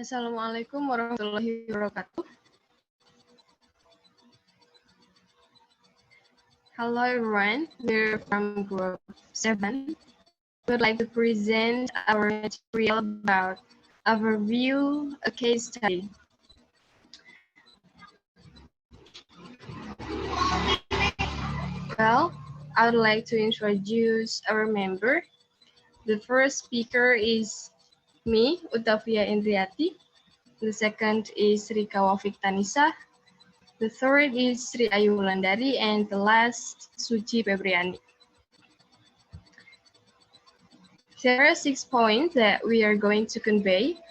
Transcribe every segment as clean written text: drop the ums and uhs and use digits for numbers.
Assalamualaikum warahmatullahi wabarakatuh. Hello everyone, we're from Group 7. We would like to present our material about overview a case study. Well, I would like to introduce our member. The first speaker is me, Utavia Indriati. The second is Rika Wafik Tanisa. The third is Sri Ayu Wulandari, and the last, Suci Febriani. There are 6 points that we are going to convey.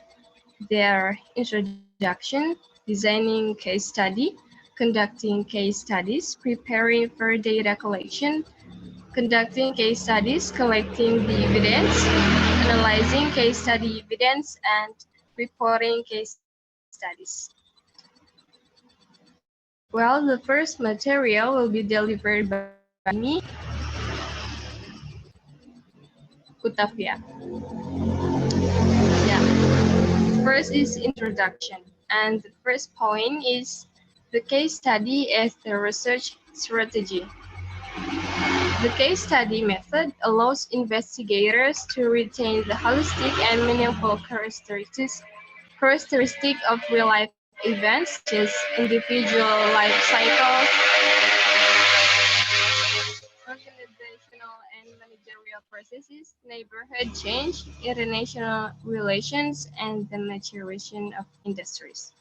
They are introduction, designing case study, conducting case studies, preparing for data collection, conducting case studies, collecting the evidence, analyzing case study evidence, and reporting case studies. Well, the first material will be delivered by me, Utavia. First is introduction, and the first point is the case study as the research strategy. The case study method allows investigators to retain the holistic and meaningful characteristics of real-life events, such as individual life cycles, organizational and managerial processes, neighborhood change, international relations, and the maturation of industries.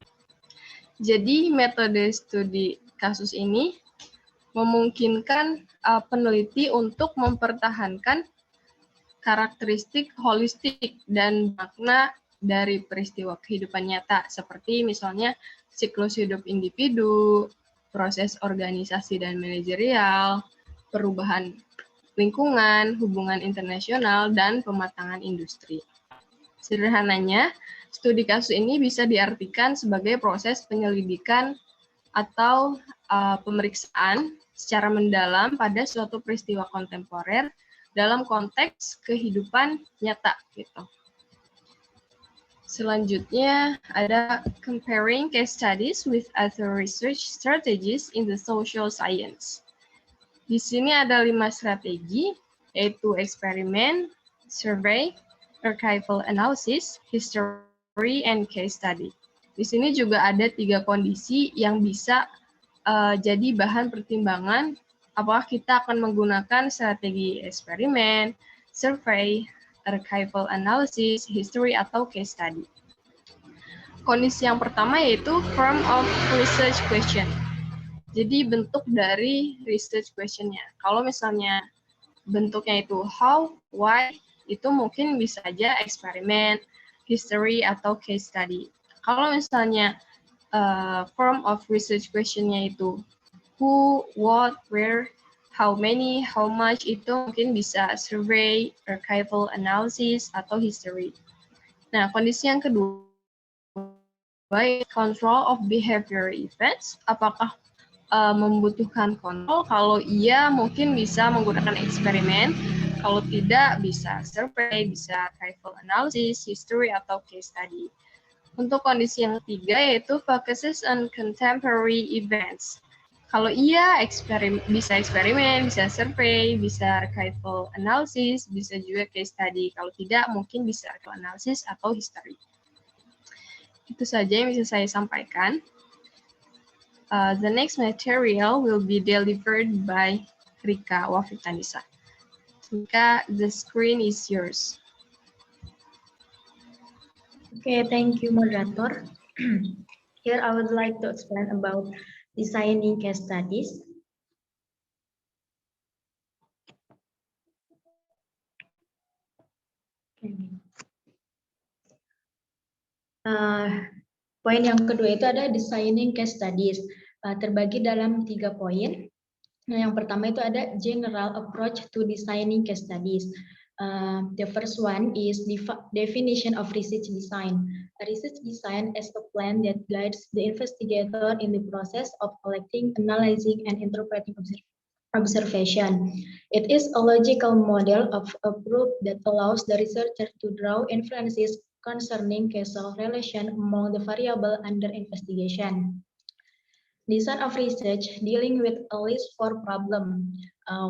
Jadi, metode studi kasus ini memungkinkan peneliti untuk mempertahankan karakteristik holistik dan makna dari peristiwa kehidupan nyata, seperti misalnya siklus hidup individu, proses organisasi dan manajerial, perubahan lingkungan, hubungan internasional, dan pematangan industri. Sederhananya, studi kasus ini bisa diartikan sebagai proses penyelidikan atau pemeriksaan secara mendalam pada suatu peristiwa kontemporer dalam konteks kehidupan nyata gitu. Selanjutnya ada comparing case studies with other research strategies in the social science. Di sini ada 5 strategi, yaitu eksperimen, survey, archival analysis, history, and case study. Di sini juga ada 3 kondisi yang bisa jadi bahan pertimbangan apakah kita akan menggunakan strategi eksperimen, survey, archival analysis, history, atau case study. Kondisi yang pertama yaitu form of research question. Jadi bentuk dari research question-nya. Kalau misalnya bentuknya itu how, why, itu mungkin bisa aja eksperimen, history, atau case study. Kalau misalnya form of research question-nya itu who, what, where, how many, how much, itu mungkin bisa survey, archival analysis, atau history. Nah, kondisi yang kedua, control of behavior events, apakah membutuhkan kontrol? Kalau iya, mungkin bisa menggunakan eksperimen. Kalau tidak, bisa survey, bisa archival analysis, history, atau case study. Untuk kondisi yang ketiga, yaitu focuses on contemporary events. Kalau iya, bisa eksperimen, bisa survey, bisa archival analysis, bisa juga case study. Kalau tidak, mungkin bisa archival analysis atau history. Itu saja yang bisa saya sampaikan. The next material will be delivered by Rika Wafik Tanisa. Rika, the screen is yours. Okay, thank you, moderator. Here I would like to explain about designing case studies. Poin yang kedua itu ada designing case studies. Terbagi dalam 3 poin. Nah, yang pertama itu ada general approach to designing case studies. The first one is definition of research design. A research design is a plan that guides the investigator in the process of collecting, analyzing, and interpreting observation. It is a logical model of a proof that allows the researcher to draw inferences concerning causal relation among the variable under investigation. Design of research dealing with a list for problem,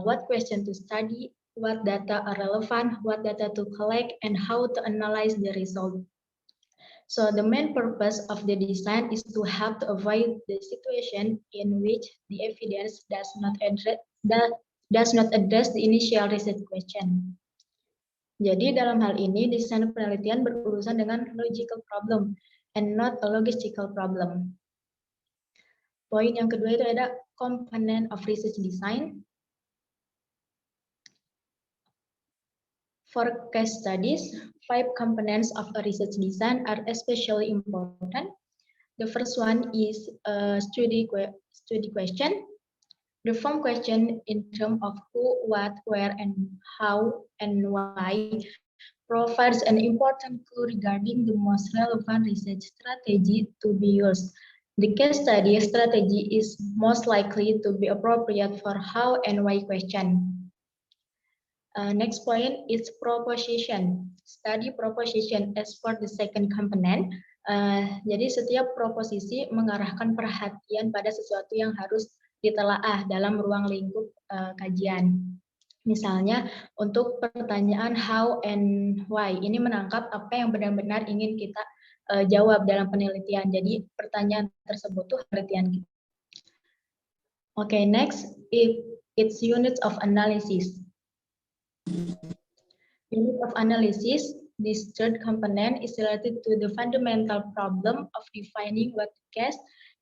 what question to study, what data are relevant, what data to collect, and how to analyze the result. So the main purpose of the design is to help to avoid the situation in which the evidence does not address the initial research question. Jadi dalam hal ini desain penelitian berurusan dengan logical problem and not a logistical problem. Poin yang kedua itu ada component of research design. For case studies, 5 components of a research design are especially important. The first one is a study question. The form question in terms of who, what, where, and how, and why provides an important clue regarding the most relevant research strategy to be used. The case study strategy is most likely to be appropriate for how and why question. Next point is proposition. Study proposition as for the second component. Jadi setiap proposisi mengarahkan perhatian pada sesuatu yang harus ditelaah dalam ruang lingkup kajian. Misalnya untuk pertanyaan how and why, ini menangkap apa yang benar-benar ingin kita jawab dalam penelitian. Jadi pertanyaan tersebut tuh penelitian kita. Okay, next it's units of analysis. Unit of analysis, this third component is related to the fundamental problem of defining what case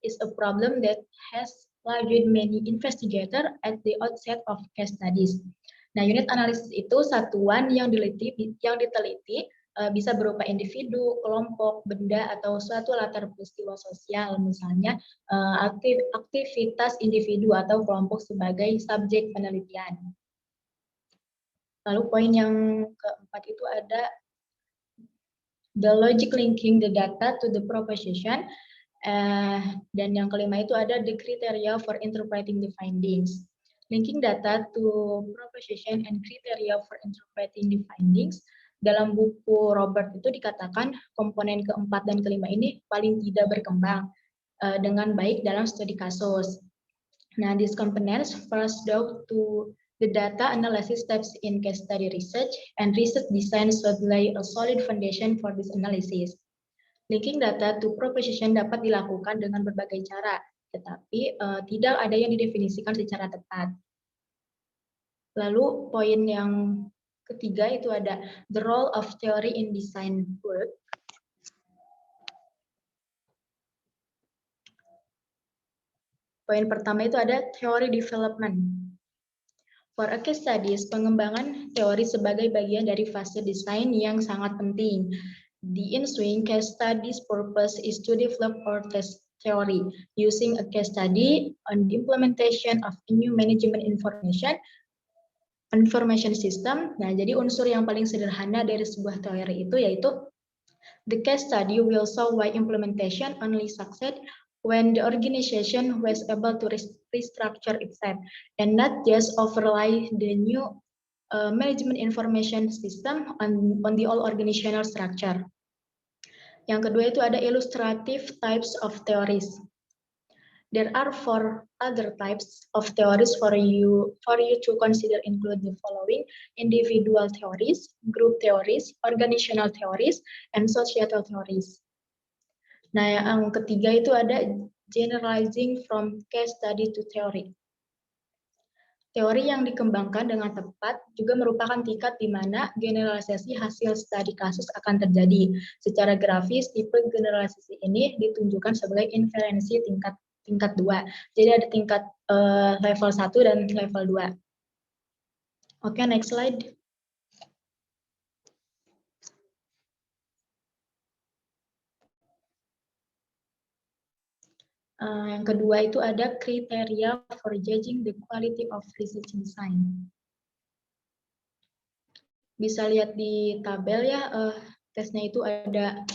is a problem that has plagued many investigators at the outset of case studies. Nah, unit analisis itu satuan yang diteliti bisa berupa individu, kelompok, benda, atau suatu latar peristiwa sosial, misalnya aktivitas individu atau kelompok sebagai subjek penelitian. Lalu poin yang keempat itu ada the logic linking the data to the proposition, dan yang kelima itu ada the criteria for interpreting the findings. Linking data to proposition and criteria for interpreting the findings. Dalam buku Robert itu dikatakan komponen keempat dan kelima ini paling tidak berkembang dengan baik dalam studi kasus. Nah, these components first down to the data analysis steps in case study research and research design should lay a solid foundation for this analysis. Linking data to proposition dapat dilakukan dengan berbagai cara, tetapi tidak ada yang didefinisikan secara tepat. Lalu poin yang ketiga itu ada the role of theory in design work. Poin pertama itu ada theory development. For a case studies, pengembangan teori sebagai bagian dari fase desain yang sangat penting. The ensuing case studies purpose is to develop or test theory using a case study on the implementation of a new management information system. Nah, jadi unsur yang paling sederhana dari sebuah teori itu yaitu the case study will show why implementation only succeed when the organization was able to restructure itself and not just overlay the new management information system on the all organizational structure. Yang kedua itu ada illustrative types of theories. There are 4 other types of theories for you to consider include the following: individual theories, group theories, organizational theories, and societal theories. Nah, yang ketiga itu ada generalizing from case study to theory. Teori yang dikembangkan dengan tepat juga merupakan tingkat di mana generalisasi hasil studi kasus akan terjadi. Secara grafis, tipe generalisasi ini ditunjukkan sebagai inferensi tingkat 2. Jadi ada tingkat level 1 dan level 2. Oke, next slide. Yang kedua itu ada kriteria for judging the quality of research design. Bisa lihat di tabel ya, tesnya itu ada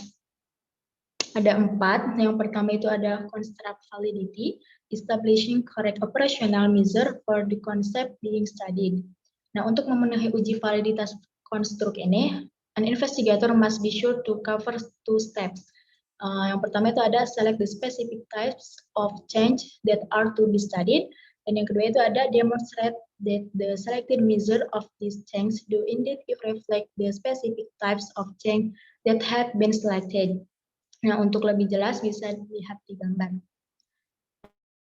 4. Yang pertama itu ada construct validity, establishing correct operational measure for the concept being studied. Nah, untuk memenuhi uji validitas konstruk ini, An investigator must be sure to cover two steps. Yang pertama itu ada select the specific types of change that are to be studied. Dan yang kedua itu ada demonstrate that the selected measure of this change do indeed reflect the specific types of change that had been selected. Nah, untuk lebih jelas bisa dilihat di gambar.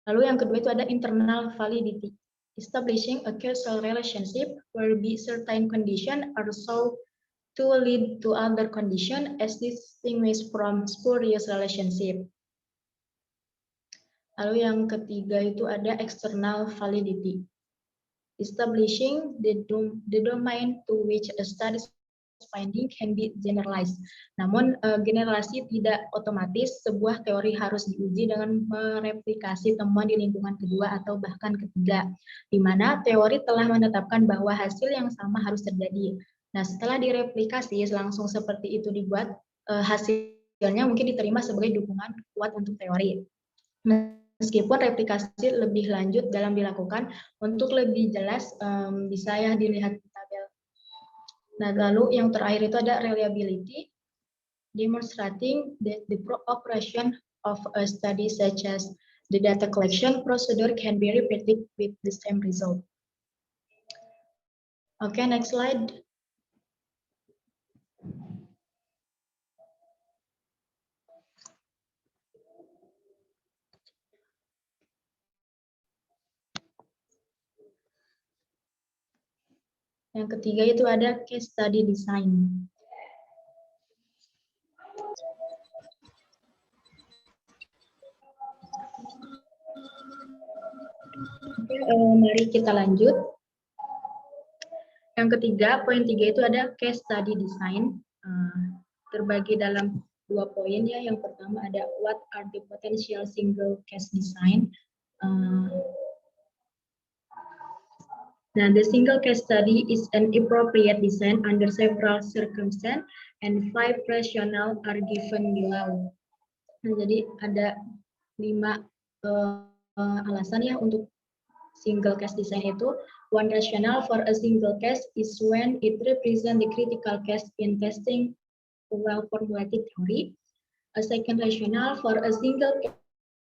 Lalu yang kedua itu ada internal validity. Establishing a causal relationship where be certain condition are so to lead to other condition as distinguished from spurious relationship. Lalu yang ketiga itu ada external validity. Establishing the domain to which a study's finding can be generalized. Namun generalisasi tidak otomatis, sebuah teori harus diuji dengan mereplikasi temuan di lingkungan kedua atau bahkan ketiga, di mana teori telah menetapkan bahwa hasil yang sama harus terjadi. Nah, setelah direplikasi langsung seperti itu dibuat, hasilnya mungkin diterima sebagai dukungan kuat untuk teori. Meskipun replikasi lebih lanjut dalam dilakukan, untuk lebih jelas bisa ya dilihat di tabel. Nah, lalu yang terakhir itu ada reliability, demonstrating that the operation of a study such as the data collection procedure can be repeated with the same result. Okay, next slide. Yang ketiga itu ada case study design. Oke, mari kita lanjut. Yang ketiga, poin 3 itu ada case study design. Terbagi dalam 2 poin ya. Yang pertama ada what are the potential single case design. Now, the single case study is an appropriate design under several circumstances, and 5 rationale are given below. Nah, jadi ada 5 alasan ya untuk single case design itu. One rationale for a single case is when it represents the critical case in testing a well-formulated theory. A second rationale for a single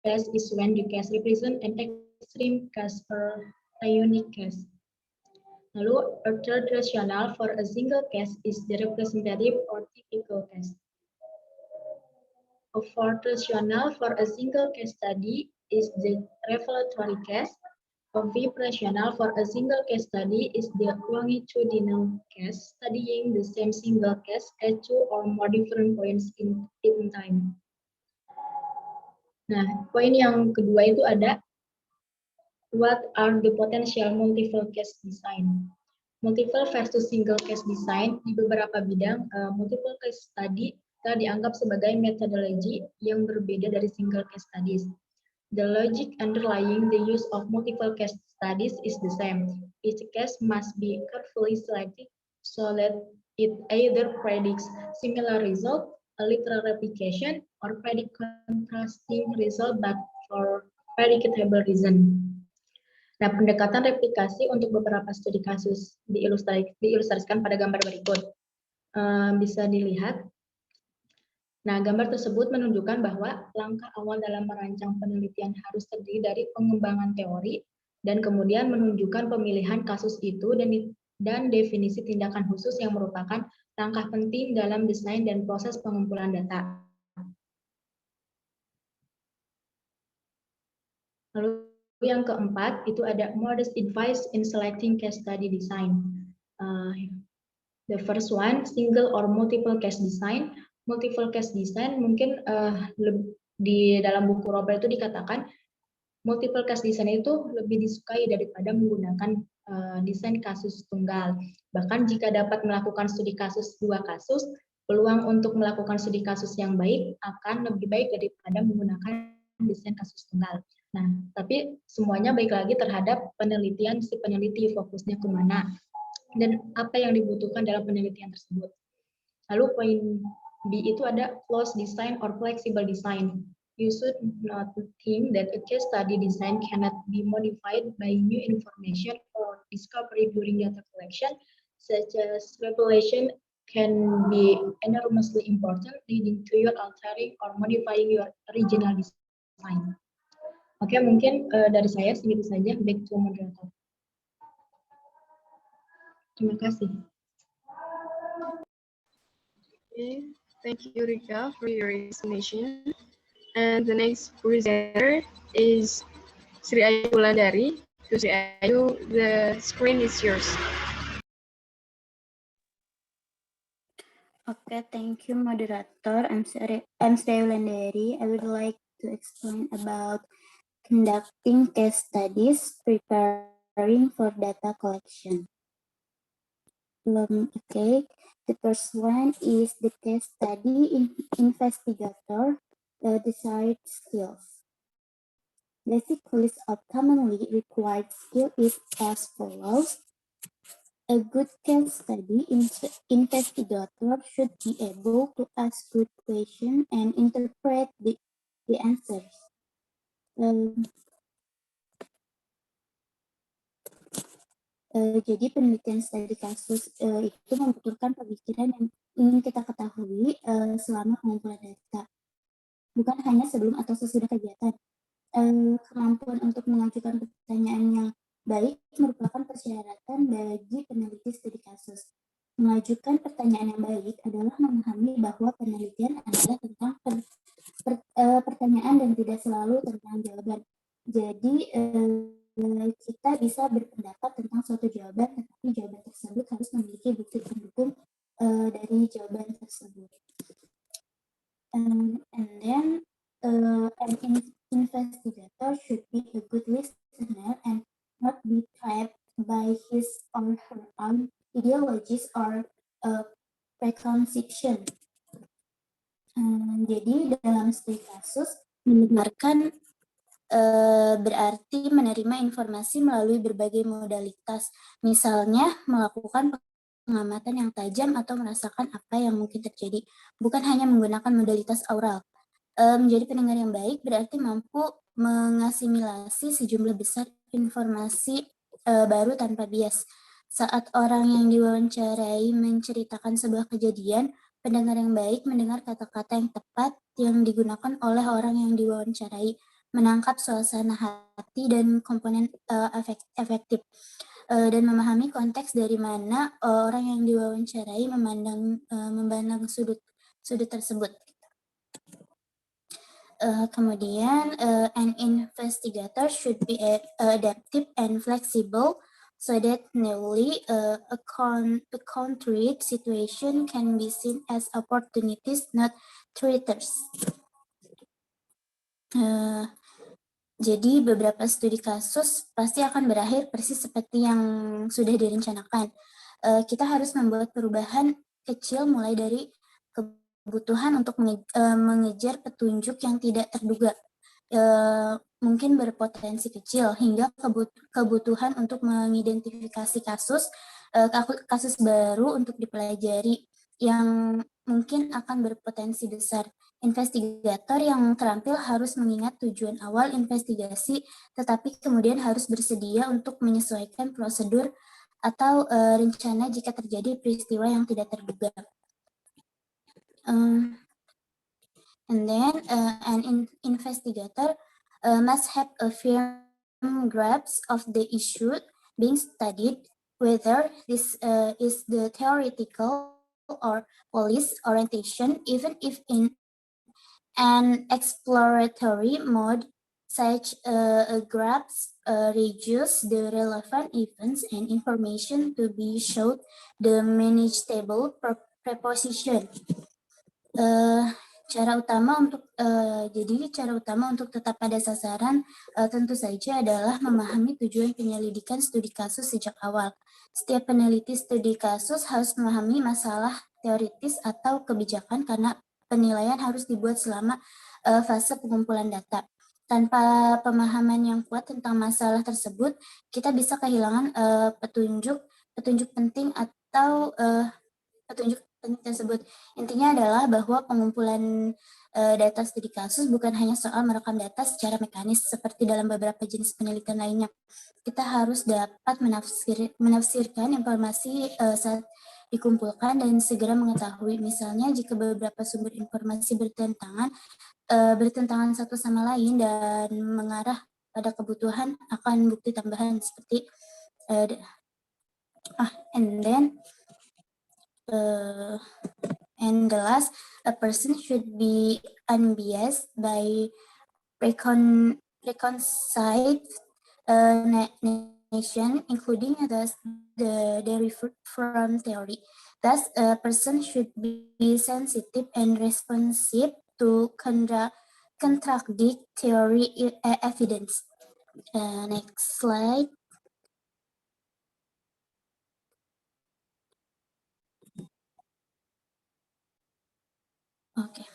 case is when the case represents an extreme case or a unique case. Lalu, a third rationale for a single case is the representative or typical case. A fourth rationale for a single case study is the revelatory case. A fifth rationale for a single case study is the longitudinal case, studying the same single case at 2 or more different points in time. Nah, poin yang kedua itu ada what are the potential multiple case design. Multiple versus single case design di beberapa bidang, multiple case study telah dianggap sebagai metodologi yang berbeda dari single case studies. The logic underlying the use of multiple case studies is the same. Each case must be carefully selected so that it either predicts similar result, a literal replication, or predict contrasting result but for predictable reason. Nah, pendekatan replikasi untuk beberapa studi kasus diilustrasikan pada gambar berikut. Bisa dilihat. Nah, gambar tersebut menunjukkan bahwa langkah awal dalam merancang penelitian harus terdiri dari pengembangan teori dan kemudian menunjukkan pemilihan kasus itu dan definisi tindakan khusus yang merupakan langkah penting dalam desain dan proses pengumpulan data. Lalu yang keempat itu ada modest advice in selecting case study design. The first one, single or multiple case design. Multiple case design mungkin di dalam buku Robert itu dikatakan multiple case design itu lebih disukai daripada menggunakan desain kasus tunggal. Bahkan jika dapat melakukan studi kasus 2 kasus, peluang untuk melakukan studi kasus yang baik akan lebih baik daripada menggunakan desain kasus tunggal. Nah, tapi semuanya baik lagi terhadap penelitian si peneliti, fokusnya kemana dan apa yang dibutuhkan dalam penelitian tersebut. Lalu poin B itu ada closed design or flexible design. You should not think that a case study design cannot be modified by new information or discovery during data collection, such as revelation can be enormously important, leading to your altering or modifying your original design. Oke, mungkin dari saya segitu saja. Back to moderator. Terima kasih. Okay, thank you, Rika, for your explanation. And the next presenter is Sri Ayu Wulandari. So Sri Ayu, the screen is yours. Okay, thank you, moderator. I'm Sri Ayu Wulandari. I would like to explain about conducting case studies, preparing for data collection. Okay, the first one is the case study investigator desired skills. Basic list of commonly required skills is as follows. A good case study investigator should be able to ask good questions and interpret the answers. Jadi penelitian studi kasus itu membutuhkan pemikiran yang ingin kita ketahui selama pengumpulan data, bukan hanya sebelum atau sesudah kegiatan. Kemampuan untuk mengajukan pertanyaan yang baik merupakan persyaratan bagi peneliti studi kasus. Mengajukan pertanyaan yang baik adalah memahami bahwa penelitian adalah tentang pertanyaan dan tidak selalu tentang jawaban. Jadi kita bisa berpendapat tentang suatu jawaban, tetapi jawaban tersebut harus memiliki bukti pendukung dari jawaban tersebut. And then an investigator should be a good listener and not be trapped by his or her own ideologies or preconception. Jadi dalam studi kasus mendengarkan berarti menerima informasi melalui berbagai modalitas, misalnya melakukan pengamatan yang tajam atau merasakan apa yang mungkin terjadi, bukan hanya menggunakan modalitas aural. Menjadi pendengar yang baik berarti mampu mengasimilasi sejumlah besar informasi baru tanpa bias. Saat orang yang diwawancarai menceritakan sebuah kejadian, pendengar yang baik mendengar kata-kata yang tepat yang digunakan oleh orang yang diwawancarai, menangkap suasana hati dan komponen efektif, dan memahami konteks dari mana orang yang diwawancarai memandang sudut tersebut. Kemudian, an investigator should be adaptive and flexible so that newly a concrete situation can be seen as opportunities, not threats. Jadi beberapa studi kasus pasti akan berakhir persis seperti yang sudah direncanakan. Kita harus membuat perubahan kecil mulai dari kebutuhan untuk mengejar petunjuk yang tidak terduga, mungkin berpotensi kecil, hingga kebutuhan untuk mengidentifikasi kasus baru untuk dipelajari yang mungkin akan berpotensi besar. Investigator yang terampil harus mengingat tujuan awal investigasi, tetapi kemudian harus bersedia untuk menyesuaikan prosedur atau rencana jika terjadi peristiwa yang tidak terduga. And then an investigator must have a firm grasp of the issue being studied, whether this is the theoretical or policy orientation, even if in an exploratory mode. Such a grasp reduces the relevant events and information to be showed the manageable preposition. Cara utama untuk tetap pada sasaran tentu saja adalah memahami tujuan penyelidikan studi kasus sejak awal. Setiap peneliti studi kasus harus memahami masalah teoritis atau kebijakan karena penilaian harus dibuat selama fase pengumpulan data. Tanpa pemahaman yang kuat tentang masalah tersebut, kita bisa kehilangan petunjuk penting atau petunjuk penting tersebut. Intinya adalah bahwa pengumpulan data studi kasus bukan hanya soal merekam data secara mekanis seperti dalam beberapa jenis penelitian lainnya. Kita harus dapat menafsirkan informasi saat dikumpulkan dan segera mengetahui. Misalnya jika beberapa sumber informasi bertentangan satu sama lain dan mengarah pada kebutuhan akan bukti tambahan seperti and the last, a person should be unbiased by reconciled nation, including the derived from theory. Thus, a person should be sensitive and responsive to contradict theory evidence. Next slide. Okay.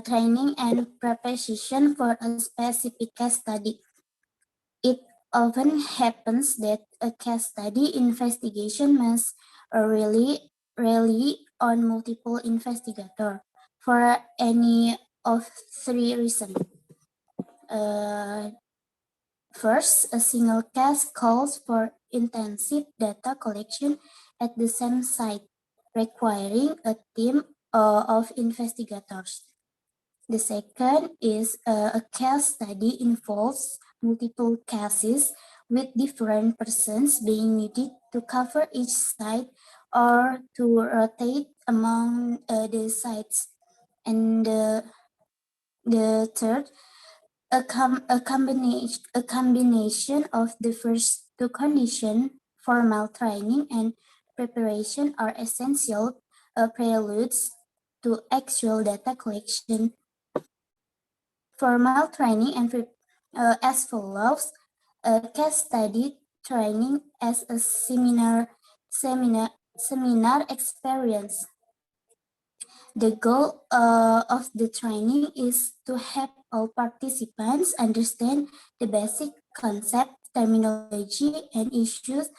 Training and preparation for a specific case study. It often happens that a case study investigation must rely on multiple investigators for any of three reasons. First, a single case calls for intensive data collection at the same site, requiring a team of investigators. The second is a case study involves multiple cases with different persons being needed to cover each site or to rotate among the sites. And the third, a combination of the first two conditions, formal training and preparation, are essential preludes to actual data collection. Formal training and as follows: a case study training as a seminar experience. The goal of the training is to help all participants understand the basic concept, terminology, and issues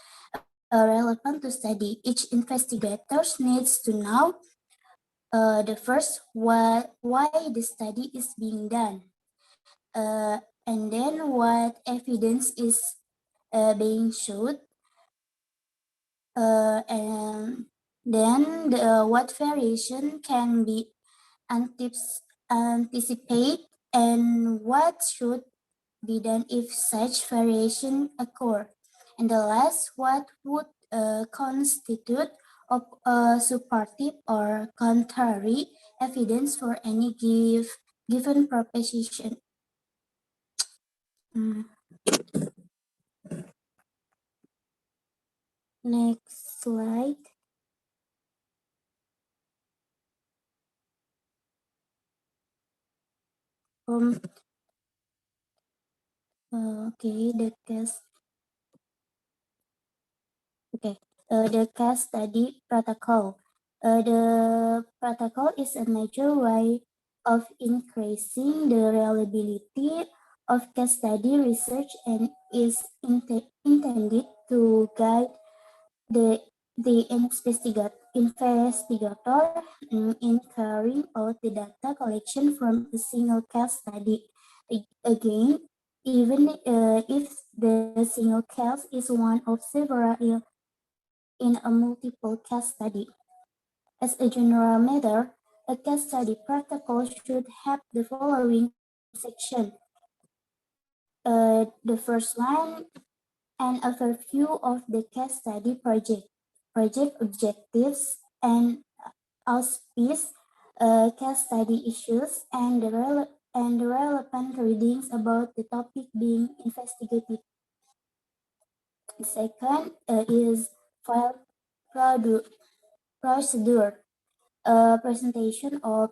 relevant to study. Each investigator needs to know the first, why the study is being done, and then what evidence is being showed, and then what variation can be anticipated, and what should be done if such variation occur. And the last, what would constitute of supportive or contrary evidence for any given proposition. Next slide. Okay, the case. Okay, the case study protocol. The protocol is a major way of increasing the reliability of case study research and is intended to guide the investigator in carrying out the data collection from a single case study. Again, even if the single case is one of several in a multiple case study. As a general matter, a case study protocol should have the following section. The first one, an overview of the case study project objectives and auspice, case study issues, and the relevant readings about the topic being investigated. The second is file procedure, presentation of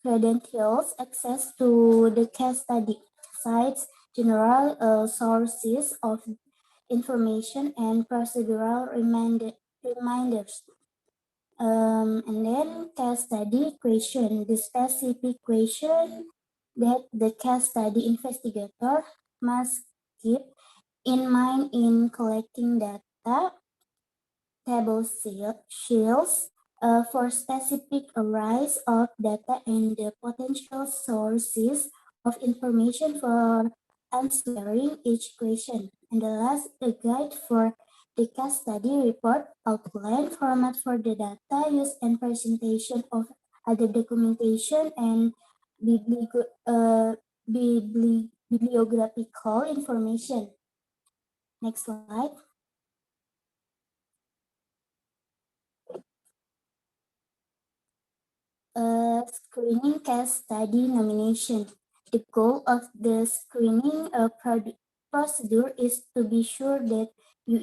credentials, access to the case study sites, general sources of information, and procedural reminders. And then case study question, the specific question that the case study investigator must keep in mind in collecting data, table shields for specific arise of data and the potential sources of information for answering each question. And the last, a guide for the case study report, outline, format for the data, use and presentation of other documentation, and bibliographical information. Next slide. Screening case study nomination. The goal of the screening procedure is to be sure that you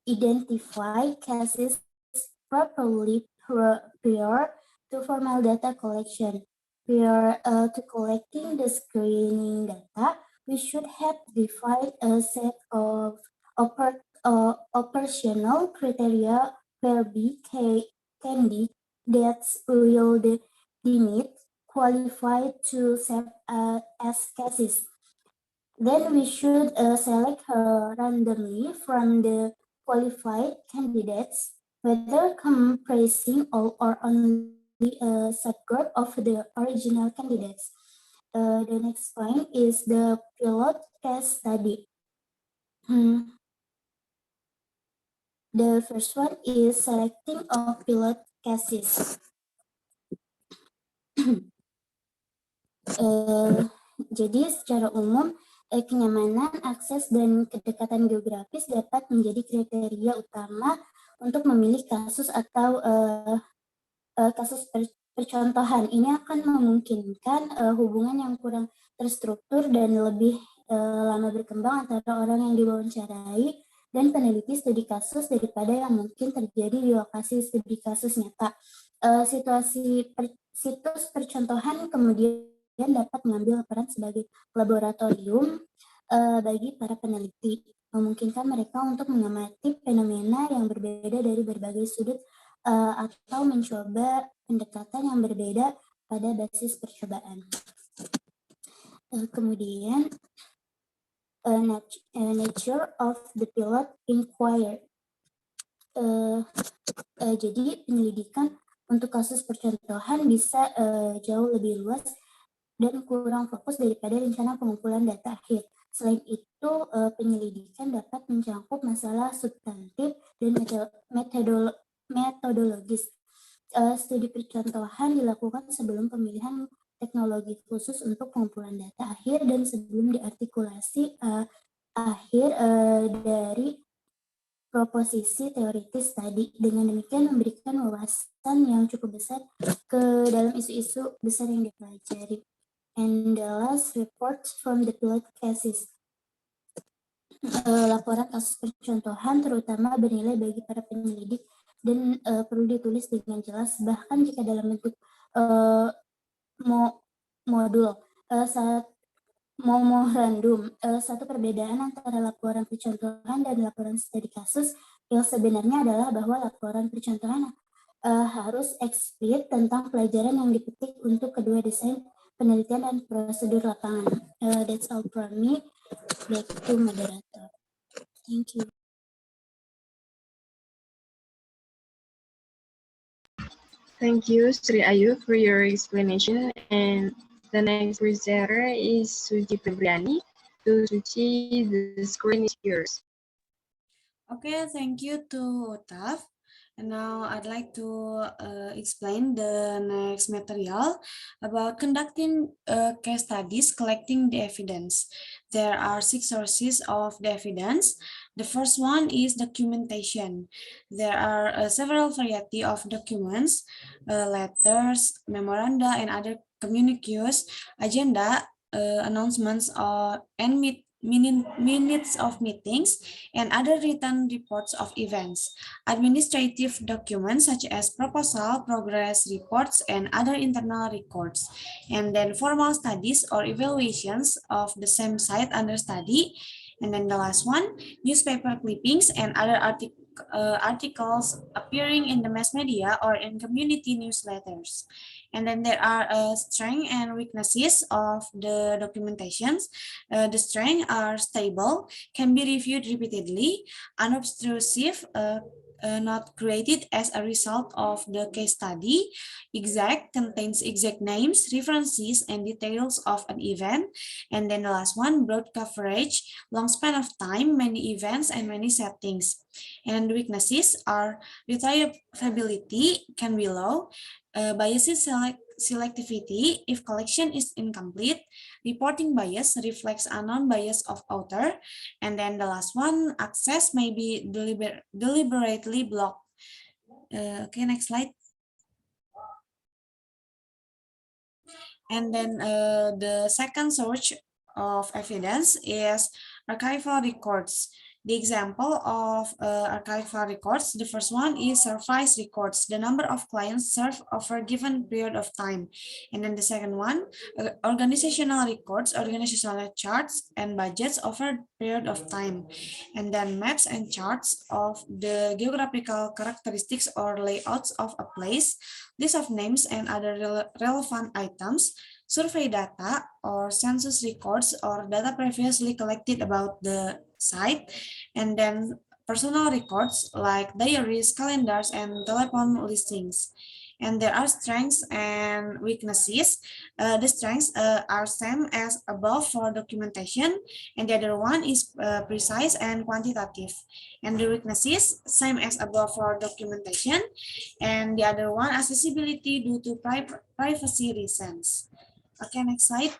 identify cases properly prior to formal data collection. Prior to collecting the screening data, we should have defined a set of operational criteria will be candidates will deemed qualified to serve as cases. Then we should select randomly from the qualified candidates, whether comprising all or only a subgroup of the original candidates. The next point is the pilot case study. The first one is selecting of pilot cases. Jadi secara umum, kenyamanan, akses, dan kedekatan geografis dapat menjadi kriteria utama untuk memilih kasus atau kasus percontohan. Ini akan memungkinkan hubungan yang kurang terstruktur dan lebih lama berkembang antara orang yang diwawancarai dan peneliti studi kasus daripada yang mungkin terjadi di lokasi studi kasus nyata. Situs percontohan kemudian dapat mengambil peran sebagai laboratorium bagi para peneliti, memungkinkan mereka untuk mengamati fenomena yang berbeda dari berbagai sudut atau mencoba pendekatan yang berbeda pada basis percobaan. Kemudian nature of the pilot inquiry. Jadi penyelidikan untuk kasus percontohan bisa jauh lebih luas dan kurang fokus daripada rencana pengumpulan data akhir. Selain itu, penyelidikan dapat mencakup masalah substantif dan metodologis. Studi percontohan dilakukan sebelum pemilihan teknologi khusus untuk pengumpulan data akhir dan sebelum diartikulasi akhir dari proposisi teoritis tadi. Dengan demikian memberikan wawasan yang cukup besar ke dalam isu-isu besar yang dipelajari. And the last, reports from the pilot cases. Laporan kasus percontohan terutama bernilai bagi para penyelidik dan perlu ditulis dengan jelas, bahkan jika dalam bentuk modul memorandum. Satu perbedaan antara laporan percontohan dan laporan studi kasus yang sebenarnya adalah bahwa laporan percontohan harus eksplisit tentang pelajaran yang dipetik untuk kedua desain penelitian dan prosedur lapangan. That's all from me. Back to moderator. Thank you. Thank you, Sri Ayu, for your explanation. And the next presenter is Suci Febriani. To Suci, the screen is yours. Okay, thank you to Otaf. And now I'd like to explain the next material about conducting case studies, collecting the evidence. There are 6 sources of the evidence. The first one is documentation. There are several variety of documents, letters, memoranda, and other communiques, agenda, announcements, and minutes of meetings, and other written reports of events. Administrative documents such as proposal, progress reports, and other internal records. And then formal studies or evaluations of the same site under study. And then the last one, newspaper clippings and other articles appearing in the mass media or in community newsletters. And then there are strengths and weaknesses of the documentations. The strengths are stable, can be reviewed repeatedly, unobtrusive, not created as a result of the case study. Exact contains exact names, references, and details of an event. And then the last one, broad coverage, long span of time, many events, and many settings. And the weaknesses are retrievability can be low, biases selectivity if collection is incomplete, reporting bias reflects unknown bias of author, and then the last one, access may be deliberately blocked. Okay, next slide. And then the second source of evidence is archival records. The example of archival records, the first one is service records, the number of clients served over a given period of time. And then the second one, organizational records, organizational charts and budgets over a period of time. And then maps and charts of the geographical characteristics or layouts of a place, list of names and other relevant items, survey data or census records or data previously collected about the site, and then personal records like diaries, calendars, and telephone listings. And there are strengths and weaknesses. The strengths are same as above for documentation, and the other one is precise and quantitative. And the weaknesses, same as above for documentation, and the other one, accessibility due to privacy reasons. Okay, next slide.